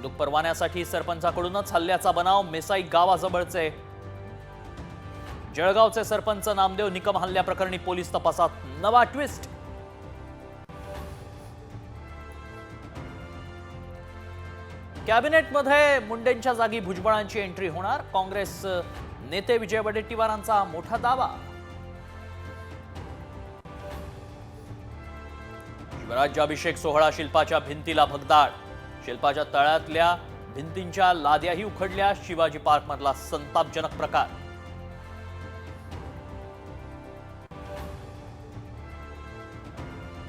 बंदूक परवान्यासाठी सरपंचाकडूनच हल्ल्याचा बनाव मेसाई गावाजवळचे जळगावचे सरपंच नामदेव निकम हल्ल्याप्रकरणी पोलीस तपासात नवा ट्विस्ट। कॅबिनेटमध्ये मुंडेंच्या जागी भुजबळांची एंट्री होणार, काँग्रेस नेते विजय वडेट्टीवारांचा मोठा दावा। शिवराज्याभिषेक सोहळा शिल्पाच्या भिंतीला भगदाड, शिल्पाच्या तळातल्या भिंतींच्या लाद्याही उखडल्या, शिवाजी पार्क मधला संतापजनक प्रकार।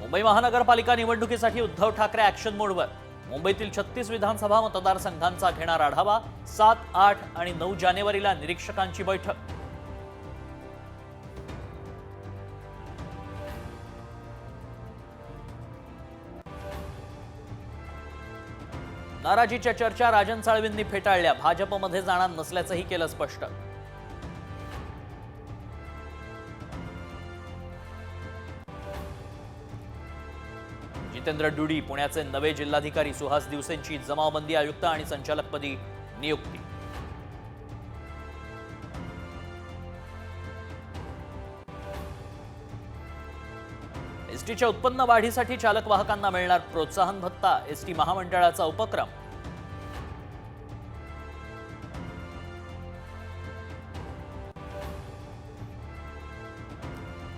मुंबई महानगरपालिका निवडणुकीसाठी उद्धव ठाकरे ॲक्शन मोडवर, मुंबईतील 36 विधानसभा मतदारसंघांचा घेणार आढावा, 7, 8 आणि 9 जानेवारीला निरीक्षकांची बैठक। नाराजीच्या चर्चा राजन साळवींनी फेटाळल्या, भाजपमध्ये जाणार नसल्याचंही केलं स्पष्ट। जितेंद्र डुडी पुण्याचे नवे जिल्हाधिकारी, सुहास दिवसेंची जमावबंदी आयुक्त आणि संचालकपदी नियुक्ती। एसटीच्या उत्पन्न वाढीसाठी चालक वाहकांना मिळणार प्रोत्साहन भत्ता, एसटी महामंडळाचा उपक्रम।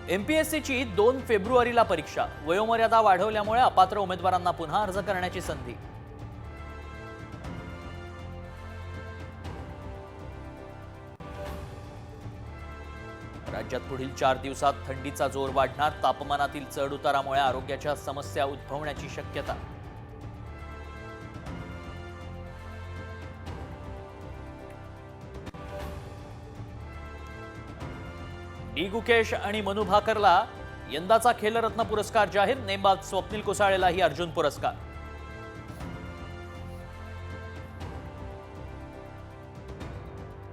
एमपीएससीची 2 फेब्रुवारीला परीक्षा, वयोमर्यादा वाढवल्यामुळे अपात्र उमेदवारांना पुन्हा अर्ज करण्याची संधी। राज्यात पुढील 4 दिवसात थंडीचा जोर वाढणार, तापमानातील चढउतारामुळे आरोग्याच्या समस्या उद्भवण्याची शक्यता। डी गुकेश आणि मनू भाकरला यंदाचा खेलरत्न पुरस्कार जाहीर, नेमबाज स्वप्नील कुसाळेलाही अर्जुन पुरस्कार।